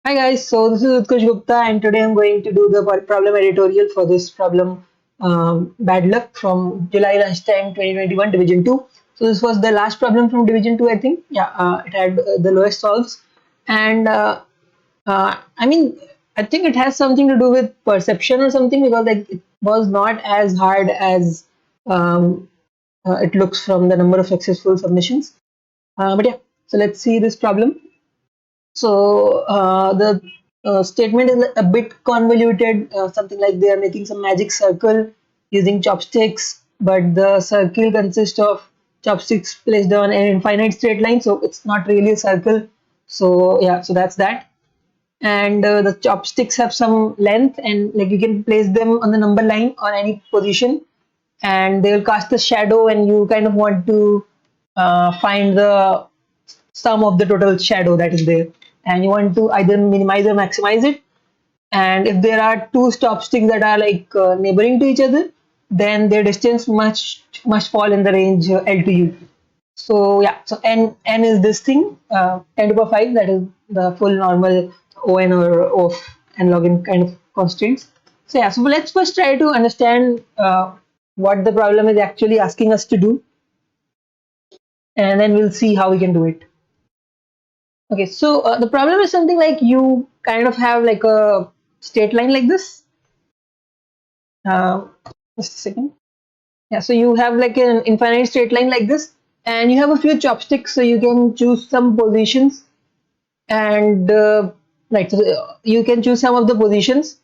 Hi guys, so this is Utkarsh Gupta and today I'm going to do the problem editorial for this problem Bad Luck from July Lunchtime 2021 Division 2. So this was the last problem from Division 2 I think. Yeah, it had the lowest solves and I mean I think it has something to do with perception or something because like it was not as hard as um, it looks from the number of successful submissions. But yeah, so let's see this problem. So the statement is a bit convoluted, something like they are making some magic circle using chopsticks, but the circle consists of chopsticks placed on an infinite straight line, so it's not really a circle. So yeah, so that's that. And the chopsticks have some length, and like you can place them on the number line on any position, and they will cast a shadow, and you kind of want to find the sum of the total shadow that is there, and you want to either minimize or maximize it. And if there are two chopsticks that are like neighboring to each other, then their distance must fall in the range L to U. So yeah, so n is this thing, 10 to the power 5, that is the full normal on or off and log n kind of constraints. So yeah, so let's first try to understand what the problem is actually asking us to do, and then we'll see how we can do it. Okay, so the problem is something like you kind of have like a straight line like this. Uh, just a second. Yeah, so you have like an infinite straight line like this, and you have a few chopsticks, so you can choose some positions, and right, so you can choose some of the positions,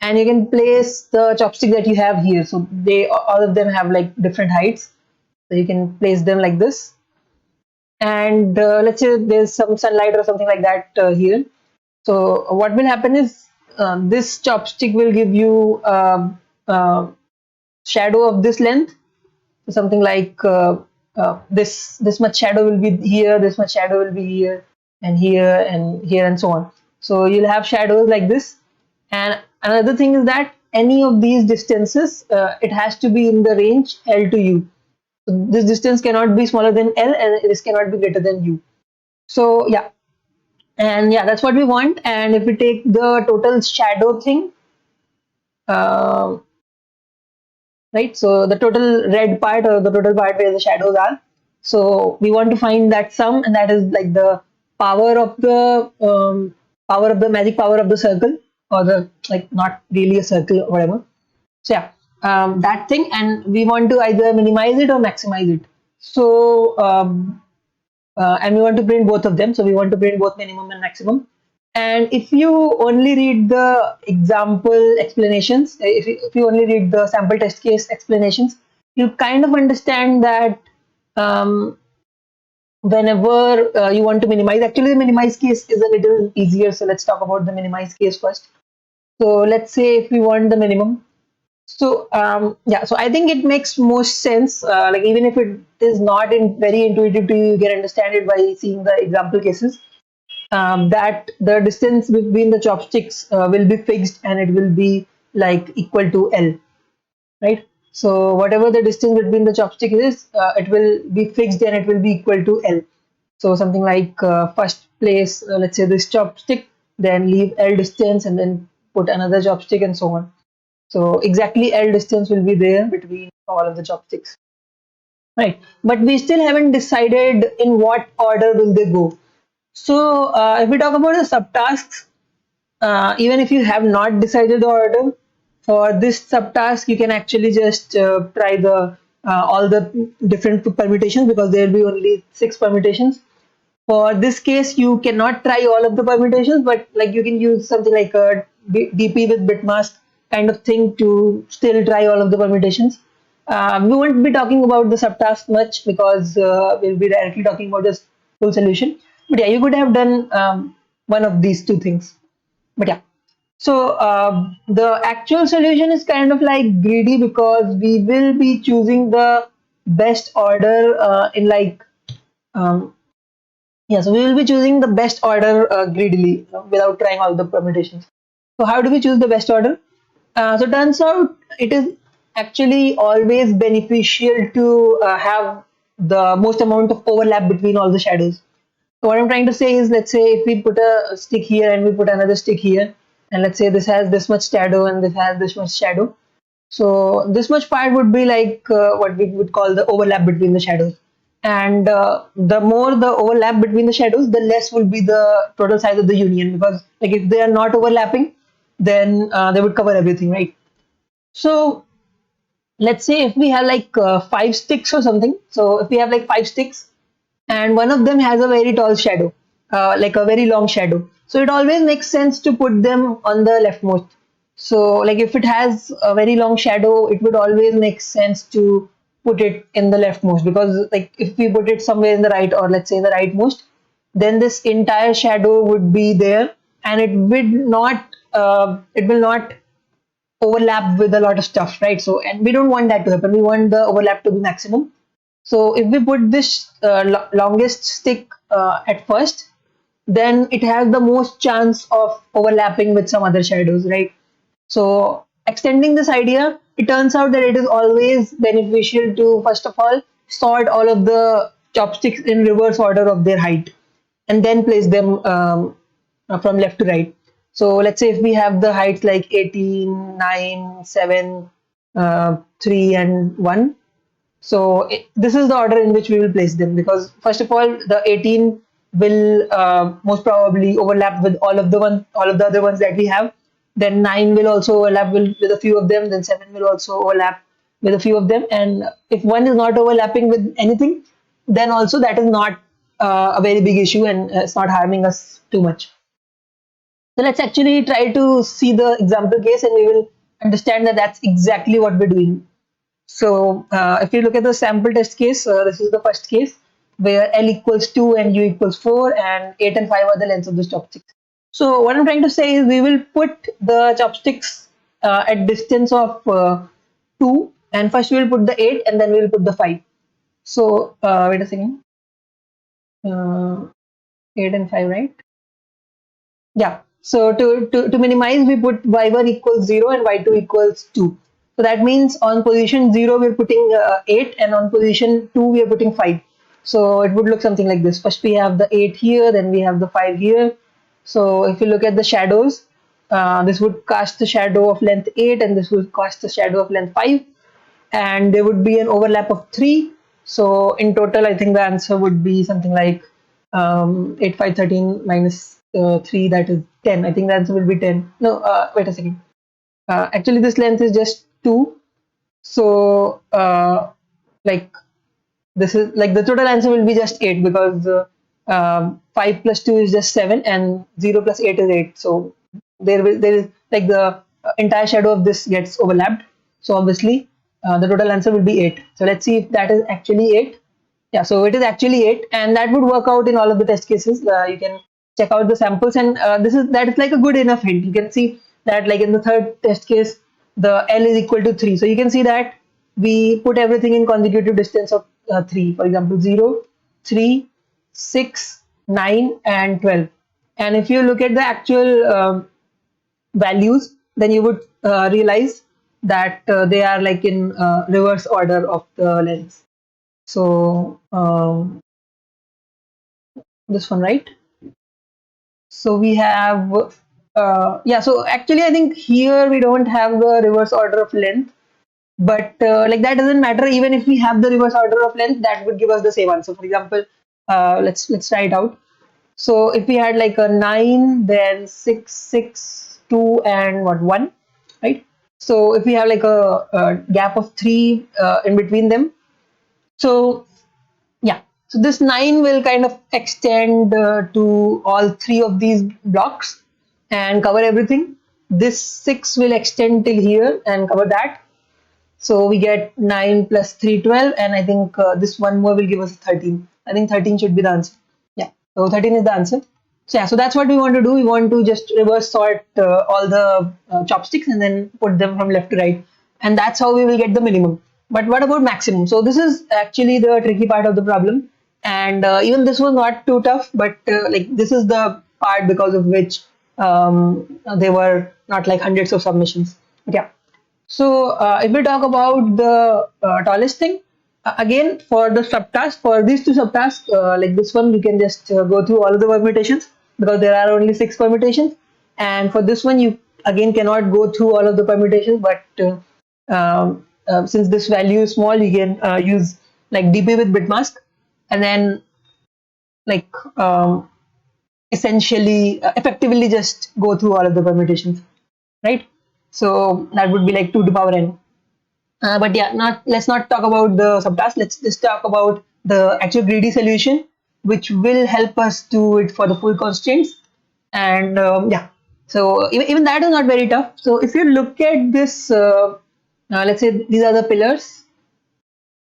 and you can place the chopstick that you have here. So they all of them have like different heights, so you can place them like this. And let's say there's some sunlight or something like that here. So what will happen is this chopstick will give you shadow of this length, so something like this much shadow will be here, this much shadow will be here, and here and here and so on. So you'll have shadows like this. And another thing is that any of these distances, it has to be in the range L to U. So this distance cannot be smaller than L, and this cannot be greater than U. So yeah, and yeah, that's what we want. And if we take the total shadow thing, uh, right, so the total red part or the total part where the shadows are, so we want to find that sum, and that is like the power of the magic power of the circle, or the like not really a circle or whatever. So yeah, that thing, and we want to either minimize it or maximize it. So and we want to print both of them. So we want to print both minimum and maximum. And if you only read the example explanations, if you only read the sample test case explanations, you kind of understand that um, whenever you want to minimize, actually the minimize case is a little easier. So let's talk about the minimize case first. So let's say if we want the minimum, so yeah, so I think it makes most sense. Like even if it is not very intuitive to you, you can understand it by seeing the example cases. That the distance between the chopsticks will be fixed, and it will be like equal to L, right? So whatever the distance between the chopstick is, it will be fixed and it will be equal to L. So something like first place, let's say this chopstick, then leave L distance and then put another chopstick and so on. So exactly L distance will be there between all of the chopsticks, right? But we still haven't decided in what order will they go. So if we talk about the subtasks, even if you have not decided the order for this subtask, you can actually just try the all the different permutations, because there will be only 6 permutations. For this case, you cannot try all of the permutations, but like you can use something like a DP with bitmask kind of thing to still try all of the permutations. We won't be talking about the subtask much, because we'll be directly talking about the full solution. But yeah, you could have done one of these two things. But yeah, so the actual solution is kind of like greedy, because we will be choosing the best order in like um, yeah, so we will be choosing the best order greedily without trying all the permutations. So how do we choose the best order? So turns out it is actually always beneficial to have the most amount of overlap between all the shadows. So what I'm trying to say is, let's say if we put a stick here and we put another stick here, and let's say this has this much shadow and this has this much shadow. So this much part would be like what we would call the overlap between the shadows. And the more the overlap between the shadows, the less will be the total size of the union, because like if they are not overlapping, then they would cover everything, right? So let's say if we have like 5 sticks or something. So if we have like 5 sticks and one of them has a very tall shadow, like a very long shadow. So it always makes sense to put them on the leftmost. So like if it has a very long shadow, it would always make sense to put it in the leftmost, because like if we put it somewhere in the right, or let's say the rightmost, then this entire shadow would be there, and it will not overlap with a lot of stuff, right? So, and we don't want that to happen. We want the overlap to be maximum. So if we put this longest stick at first, then it has the most chance of overlapping with some other shadows, right? So extending this idea, it turns out that it is always beneficial to first of all sort all of the chopsticks in reverse order of their height, and then place them from left to right. So let's say if we have the heights like 18, 9, 7, 3, and 1. So this is the order in which we will place them, because first of all, the 18 will most probably overlap with all of the other ones that we have. Then 9 will also overlap with a few of them. Then 7 will also overlap with a few of them. And if one is not overlapping with anything, then also that is not a very big issue, and it's not harming us too much. So let's actually try to see the example case, and we will understand that that's exactly what we're doing. So if you look at the sample test case, this is the first case where L equals 2 and U equals 4, and 8 and 5 are the lengths of the chopsticks. So what I'm trying to say is, we will put the chopsticks at distance of 2, and first we will put the 8 and then we will put the 5. So wait a second, uh, 8 and 5, right? Yeah. So to minimize, we put y1 equals 0 and y2 equals 2. So that means on position 0, we're putting 8, and on position 2, we are putting 5. So it would look something like this. First, we have the 8 here, then we have the 5 here. So if you look at the shadows, this would cast the shadow of length 8, and this would cast the shadow of length 5. And there would be an overlap of 3. So in total, I think the answer would be something like 8, 5, 13 minus 3, that is 10. I think the answer will be 10. No, wait a second. Actually, this length is just 2. So like this is like the total answer will be just 8, because 5 plus 2 is just 7, and 0 plus 8 is 8. So there is like the entire shadow of this gets overlapped. So obviously the total answer will be 8. So let's see if that is actually 8. Yeah, so it is actually 8, and that would work out in all of the test cases. You can check out the samples, and that is like a good enough hint. You can see that like in the third test case, the L is equal to 3. So you can see that we put everything in consecutive distance of 3. For example, 0, 3, 6, 9, and 12. And if you look at the actual values, then you would realize that they are like in reverse order of the lengths. So this one, right? So we have, yeah, so actually I think here we don't have the reverse order of length, but like that doesn't matter. Even if we have the reverse order of length, that would give us the same answer. For example, let's try it out. So if we had like a 9, then 6, 6, 2, and what, 1, right? So if we have like a gap of 3 in between them, so yeah, so this 9 will kind of extend to all 3 of these blocks and cover everything. This 6 will extend till here and cover that. So we get 9 plus 3, 12, and I think this one more will give us 13. I think 13 should be the answer. Yeah, so 13 is the answer. So yeah, so that's what we want to do. We want to just reverse sort all the chopsticks and then put them from left to right. And that's how we will get the minimum. But what about maximum? So this is actually the tricky part of the problem. And even this was not too tough, but like this is the part because of which there were not like hundreds of submissions. But yeah. So if we talk about the tallest thing, again, for the subtask, for these two subtasks, like this one, we can just go through all of the permutations because there are only 6 permutations. And for this one, you again cannot go through all of the permutations, but since this value is small, you can use like DP with bitmask, and then like essentially effectively just go through all of the permutations, right? So that would be like 2 to power n. But yeah, not let's not talk about the subtask. Let's just talk about the actual greedy solution, which will help us do it for the full constraints. And yeah, so even that is not very tough. So if you look at this, let's say these are the pillars,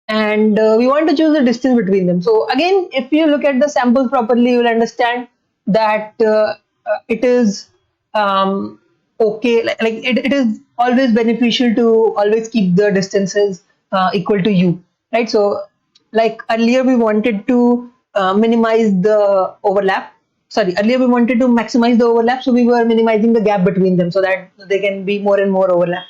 and we want to choose the distance between them. So again, if you look at the samples properly, you will understand that it is okay, like it is always beneficial to always keep the distances equal to u, right? So like earlier we wanted to minimize the overlap, sorry, earlier we wanted to maximize the overlap, so we were minimizing the gap between them so that they can be more and more overlap.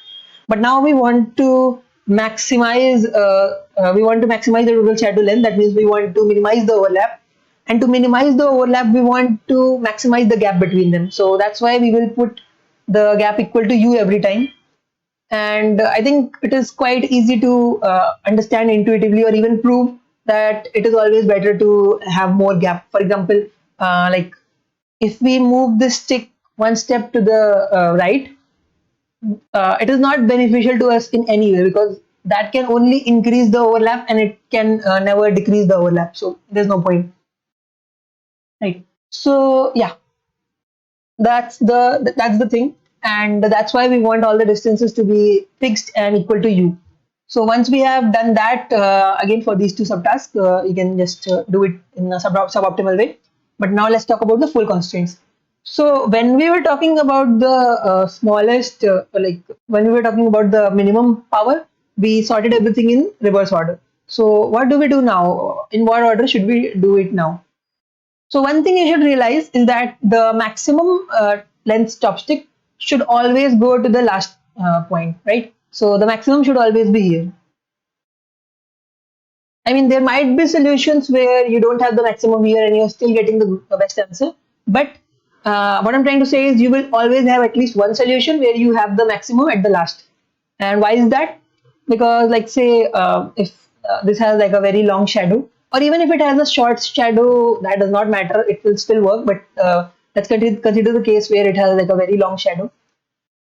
But now we want to maximize the total shadow length. That means we want to minimize the overlap, and to minimize the overlap we want to maximize the gap between them. So that's why we will put the gap equal to u every time. And I think it is quite easy to understand intuitively or even prove that it is always better to have more gap. For example, like if we move this stick one step to the right, it is not beneficial to us in any way because that can only increase the overlap and it can never decrease the overlap. So there's no point, right? So yeah, that's the thing, and that's why we want all the distances to be fixed and equal to u. So once we have done that, again for these two subtasks, you can just do it in a suboptimal way. But now let's talk about the full constraints. So when we were talking about the smallest, like when we were talking about the minimum power, we sorted everything in reverse order. So what do we do now? In what order should we do it now? So one thing you should realize is that the maximum length chopstick should always go to the last point, right? So the maximum should always be here. I mean, there might be solutions where you don't have the maximum here and you're still getting the best answer. But what I'm trying to say is you will always have at least one solution where you have the maximum at the last. And why is that? Because like say if this has like a very long shadow, or even if it has a short shadow, that does not matter. It will still work. But let's consider the case where it has like a very long shadow.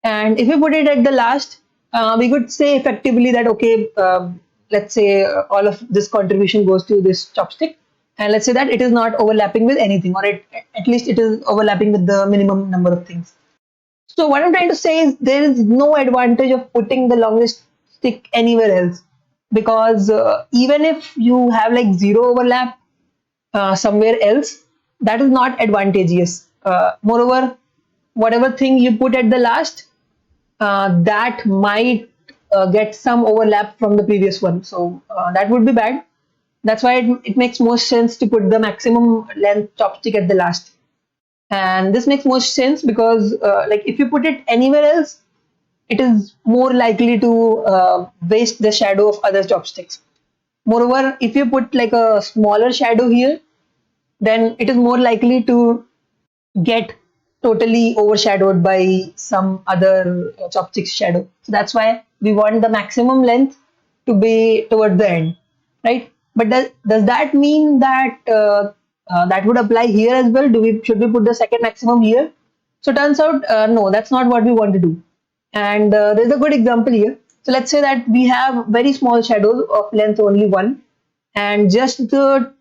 And if we put it at the last, we could say effectively that, okay, let's say all of this contribution goes to this chopstick. And let's say that it is not overlapping with anything, or at least it is overlapping with the minimum number of things. So what I'm trying to say is there is no advantage of putting the longest stick anywhere else, because even if you have like zero overlap somewhere else, that is not advantageous. Moreover, whatever thing you put at the last, that might get some overlap from the previous one. So that would be bad. That's why it makes most sense to put the maximum length chopstick at the last. And this makes most sense because like if you put it anywhere else, it is more likely to waste the shadow of other chopsticks. Moreover, if you put like a smaller shadow here, then it is more likely to get totally overshadowed by some other chopsticks shadow. So that's why we want the maximum length to be towards the end, right? But does that mean that that would apply here as well? Should we put the second maximum here? So turns out no, that's not what we want to do. And there's a good example here. So let's say that we have very small shadows of length only 1, and just the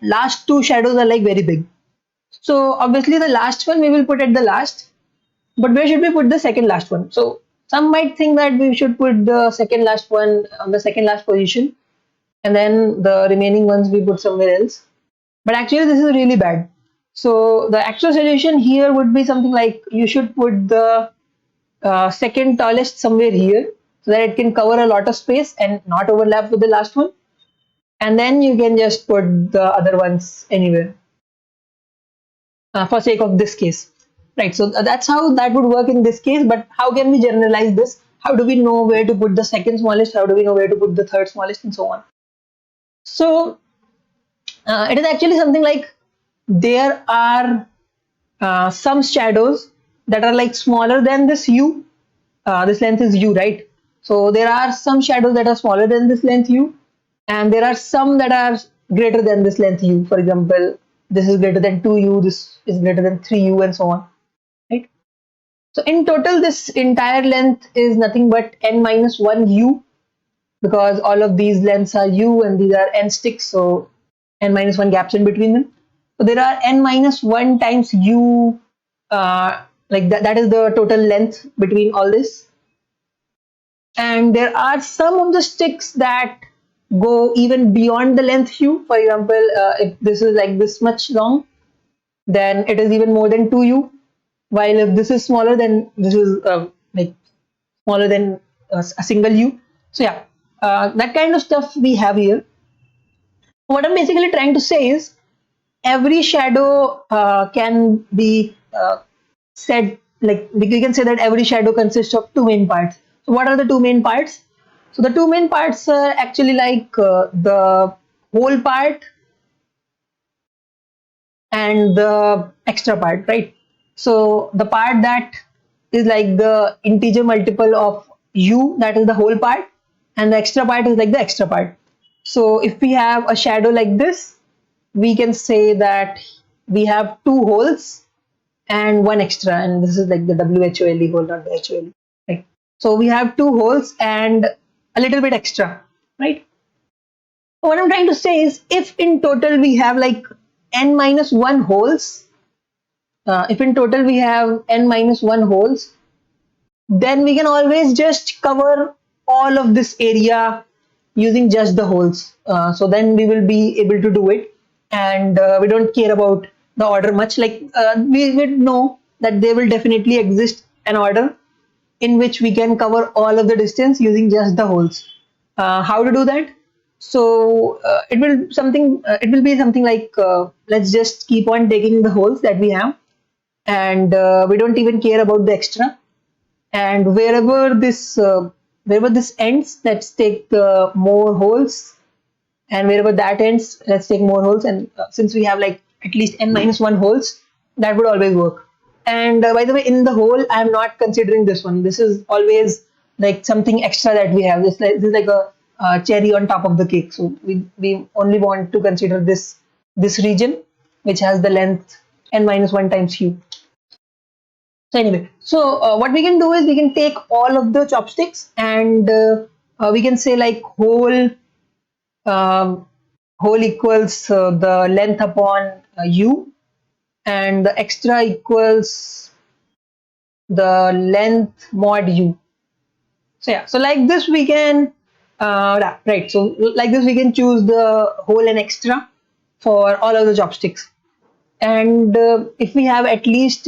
last 2 shadows are like very big. So obviously the last one we will put at the last, but where should we put the second last one? So some might think that we should put the second last one on the second last position, and then the remaining ones we put somewhere else. But actually this is really bad. So the actual solution here would be something like you should put the second tallest somewhere here so that it can cover a lot of space and not overlap with the last one. And then you can just put the other ones anywhere for sake of this case, right? So that's how that would work in this case. But how can we generalize this? How do we know where to put the second smallest? How do we know where to put the third smallest, and so on? So it is actually something like there are some shadows that are like smaller than this u. This length is u, right? So there are some shadows that are smaller than this length u, and there are some that are greater than this length u. For example, this is greater than 2u, this is greater than 3u, and so on, right? So in total, this entire length is nothing but n minus 1 u, because all of these lengths are u and these are n sticks, so n minus 1 gaps in between them. So there are n minus 1 times u, like that is the total length between all this. And there are some of the sticks that go even beyond the length u. For example, if this is like this much long, then it is even more than 2u. While if this is smaller, then this is like smaller than a single u. So yeah, that kind of stuff we have here. What I'm basically trying to say is every shadow can be said, like we can say that every shadow consists of two main parts. So what are the two main parts? So the two main parts are actually like the whole part and the extra part, right? So the part that is like the integer multiple of u, that is the whole part, and the extra part is like the extra part. So if we have a shadow like this, we can say that we have two holes and one extra, and this is like the WHOLE hole, not the HOLE, right? So we have two holes and a little bit extra, right? What I'm trying to say is if in total we have like n minus 1 holes, if in total we have n minus 1 holes, then we can always just cover all of this area using just the holes. So then we will be able to do it, and we don't care about the order much. Like we would know that there will definitely exist an order in which we can cover all of the distance using just the holes. How to do that? So it will be something like let's just keep on taking the holes that we have, and we don't even care about the extra. And wherever this ends, let's take more holes, and wherever that ends, let's take more holes. And since we have like at least n minus 1 holes, that would always work. And by the way, in the hole, I'm not considering this one. This is always like something extra that we have. This is like a cherry on top of the cake. So we only want to consider this region which has the length n minus 1 times u. So anyway, so what we can do is we can take all of the chopsticks, and we can say like um, whole equals the length upon u, and the extra equals the length mod u. So yeah, so like this we can right. So like this we can choose the whole and extra for all of the chopsticks. And if we have at least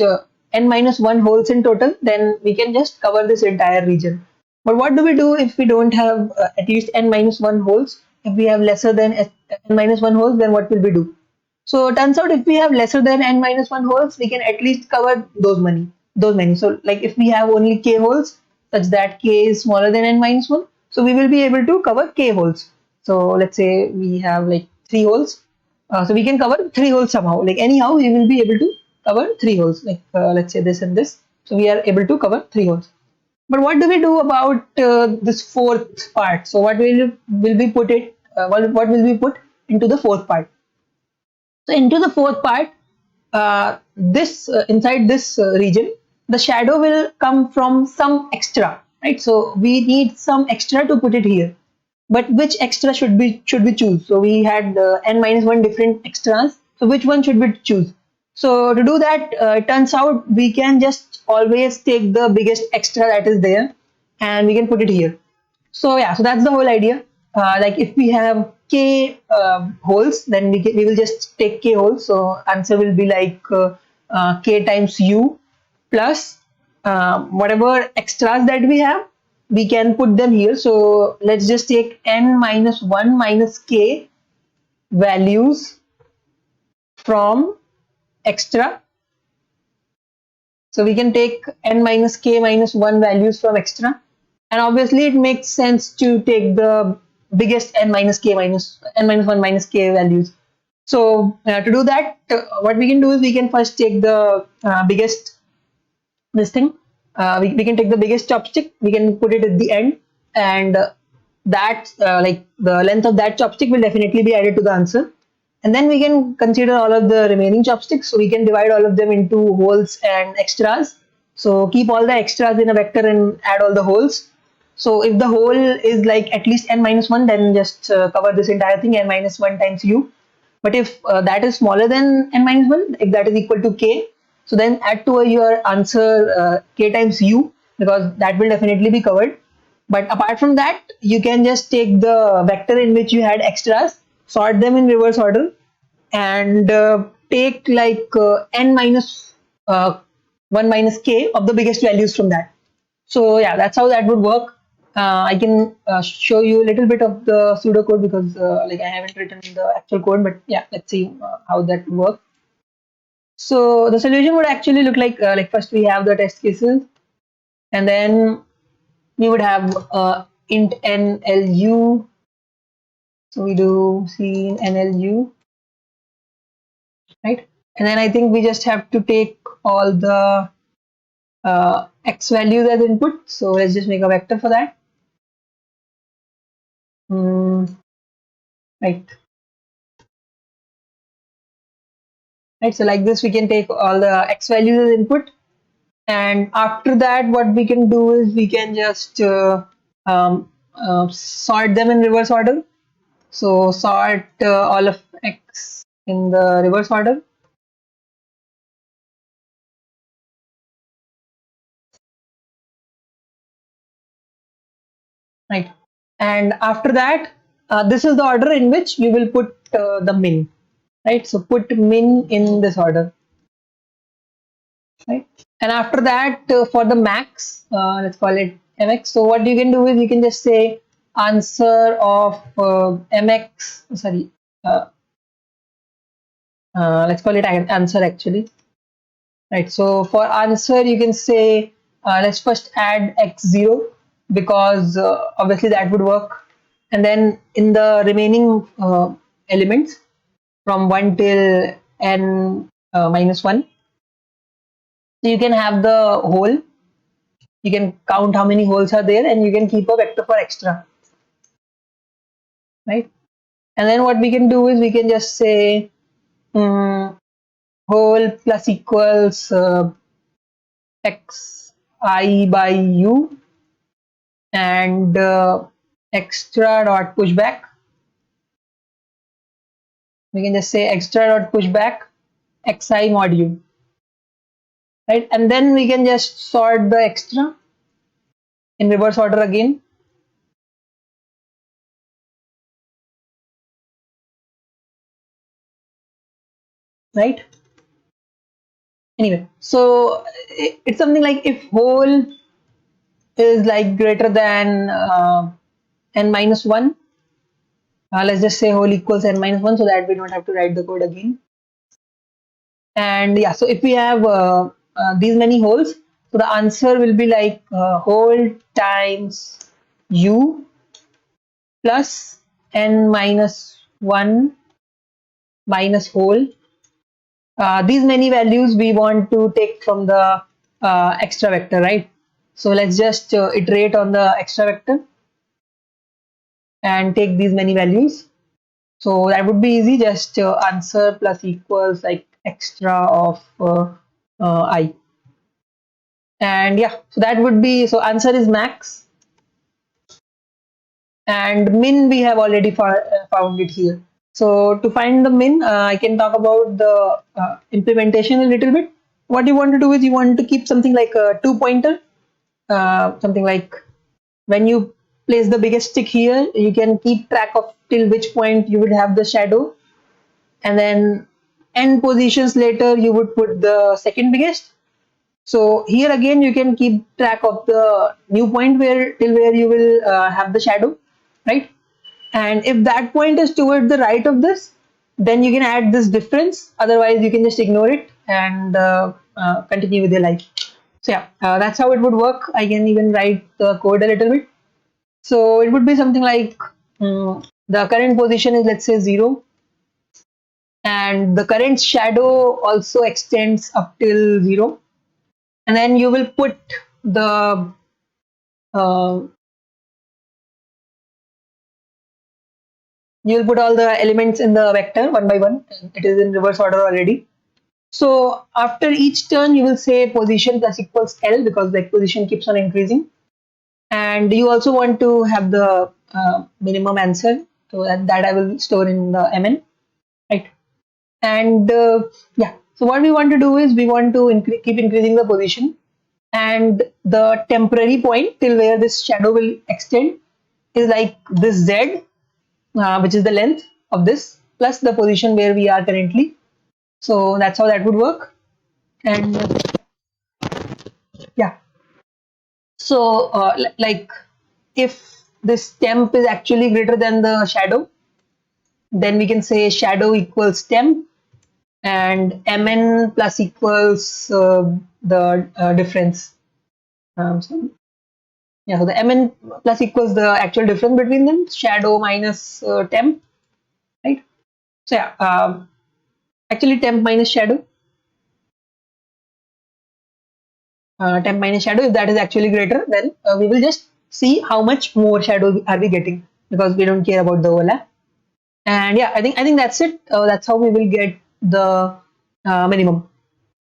n minus 1 holes in total, then we can just cover this entire region. But what do we do if we don't have at least n minus 1 holes? If we have lesser than n minus 1 holes, then what will we do? So it turns out if we have lesser than n minus 1 holes, we can at least cover those many. So like if we have only k holes such that k is smaller than n minus 1, so we will be able to cover k holes. So let's say we have like 3 holes. So we can cover 3 holes somehow. Like anyhow, we will be able to cover 3 holes. Like let's say this and this. So we are able to cover 3 holes. But what do we do about this fourth part? So what will we put it? What will we put into the fourth part? So into the fourth part, this inside this region, the shadow will come from some extra, right? So we need some extra to put it here. But which extra should we choose? So we had n minus 1 different extras. So which one should we choose? So to do that, it turns out we can just always take the biggest extra that is there, and we can put it here. So yeah, so that's the whole idea. Like if we have k holes, then we will just take k holes. So answer will be like k times u plus whatever extras that we have, we can put them here. So let's just take n minus 1 minus k values from extra. So we can take n minus k minus 1 values from extra. And obviously it makes sense to take the biggest n minus k minus n minus 1 minus k values. So to do that, what we can do is we can first take the biggest this thing. We can take the biggest chopstick, we can put it at the end, and that like the length of that chopstick will definitely be added to the answer. And then we can consider all of the remaining chopsticks. So we can divide all of them into wholes and extras. So keep all the extras in a vector and add all the wholes. So if the whole is like at least n minus 1, then just cover this entire thing n minus 1 times u. But if that is smaller than n minus 1, if that is equal to k, so then add to your answer k times u, because that will definitely be covered. But apart from that, you can just take the vector in which you had extras, sort them in reverse order, and take like n minus 1 minus k of the biggest values from that. So yeah, that's how that would work. I can show you a little bit of the pseudocode because like I haven't written the actual code, but yeah, let's see how that would work. So the solution would actually look like first we have the test cases, and then we would have int nlu. So we do c in nlu, right? And then I think we just have to take all the x values as input. So let's just make a vector for that. Right. Right. So like this, we can take all the x values as input. And after that, what we can do is we can just sort them in reverse order. So sort all of x in the reverse order. Right. And after that, this is the order in which you will put the min. Right. So put min in this order. Right. And after that, for the max, let's call it mx. So what you can do is you can just say answer of mx. Sorry. Let's call it answer actually. Right. So for answer, you can say let's first add x0 because obviously that would work. And then in the remaining elements from 1 till n minus 1, so you can have the whole. You can count how many holes are there, and you can keep a vector for extra. Right. And then what we can do is we can just say whole plus equals x I by u, and extra dot pushback. We can just say extra dot pushback xi mod u, right? And then we can just sort the extra in reverse order again. Right. Anyway, so it's something like if whole is like greater than n minus 1, let's just say whole equals n minus 1 so that we don't have to write the code again. And yeah, so if we have these many holes, so the answer will be like whole times u plus n minus 1 minus whole. These many values we want to take from the extra vector, right? So let's just iterate on the extra vector and take these many values. So that would be easy, just answer plus equals like extra of I. And yeah, so that would be, so answer is max, and min we have already found it here. So to find the min, I can talk about the implementation a little bit. What you want to do is you want to keep something like a 2-pointer, something like when you place the biggest stick here, you can keep track of till which point you would have the shadow, and then n positions later you would put the second biggest. So here again you can keep track of the new point where till where you will have the shadow, right? And if that point is toward the right of this, then you can add this difference. Otherwise, you can just ignore it and continue with your life. So yeah, that's how it would work. I can even write the code a little bit. So it would be something like the current position is, let's say, 0, and the current shadow also extends up till 0, and then you will put the uh, you will put all the elements in the vector one by one, and it is in reverse order already. So after each turn, you will say position plus equals L, because the position keeps on increasing. And you also want to have the minimum answer, so that I will store in the MN, right? And yeah, so what we want to do is we want to keep increasing the position, and the temporary point till where this shadow will extend is like this Z, which is the length of this, plus the position where we are currently. So that's how that would work. And yeah, so like if this temp is actually greater than the shadow, then we can say shadow equals temp, and mn plus equals the difference. So yeah, so the mn plus equals the actual difference between them, shadow minus temp, right? So yeah, actually temp minus shadow, temp minus shadow. If that is actually greater, then we will just see how much more shadow are we getting, because we don't care about the overlap. And yeah, I think that's it. That's how we will get the minimum.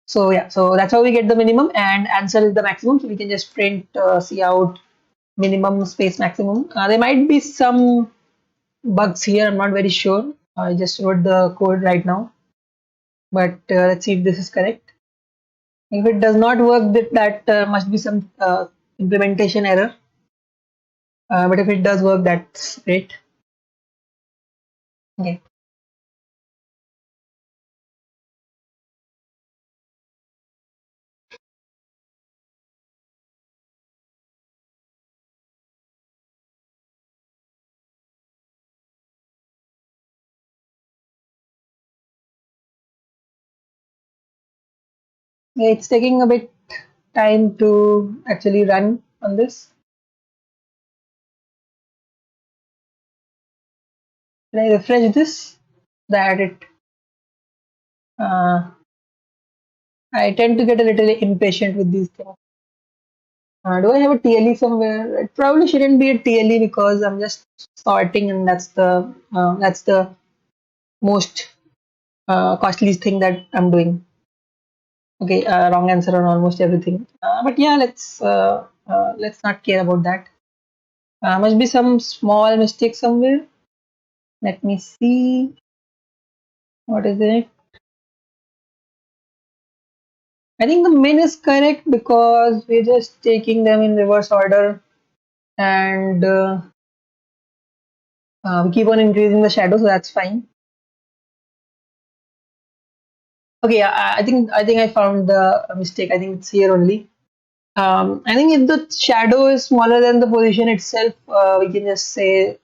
So yeah, so that's how we get the minimum, and answer is the maximum. So we can just print C out minimum space maximum. There might be some bugs here. I'm not very sure. I just wrote the code right now, but let's see if this is correct. If it does not work, that must be some implementation error. But if it does work, that's great. Okay. Yeah, it's taking a bit time to actually run on this. When I refresh this, that it, uh, I tend to get a little impatient with these things. Do I have a TLE somewhere? It probably shouldn't be a TLE, because I'm just sorting, and that's the most costly thing that I'm doing. Okay, wrong answer on almost everything. But yeah, let's not care about that. Must be some small mistake somewhere. Let me see. What is it? I think the min is correct, because we're just taking them in reverse order, and we keep on increasing the shadow, so that's fine. Okay, I think I found the mistake. I think it's here only. I think if the shadow is smaller than the position itself, we can just say,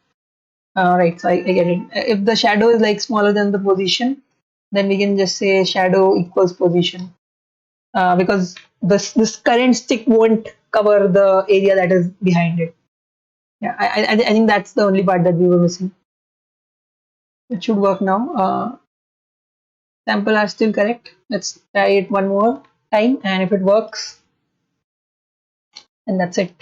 right. So I get it. If the shadow is like smaller than the position, then we can just say shadow equals position, because this current stick won't cover the area that is behind it. Yeah, I think that's the only part that we were missing. It should work now. Sample are still correct. Let's try it one more time, and if it works, then that's it.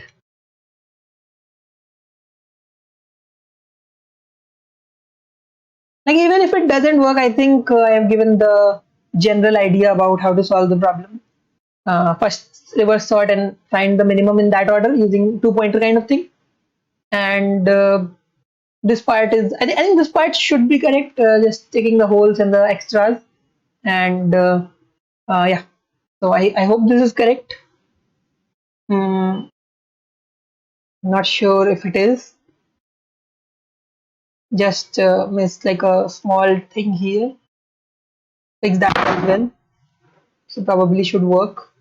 Like, even if it doesn't work, I think I have given the general idea about how to solve the problem. First, reverse sort and find the minimum in that order using two-pointer kind of thing. And this part is, I think this part should be correct, just taking the holes and the extras. And yeah, so I hope this is correct. Not sure if it is. Just missed like a small thing here. Fix that as well. So probably should work.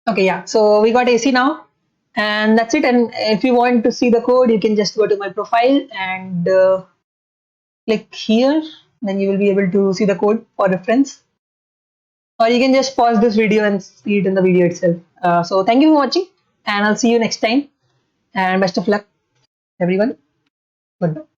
Okay, yeah. So we got AC now, and that's it. And if you want to see the code, you can just go to my profile and click here. Then you will be able to see the code for reference. or you can just pause this video and see it in the video itself. So thank you for watching, and I'll see you next time, and best of luck everyone. Goodbye.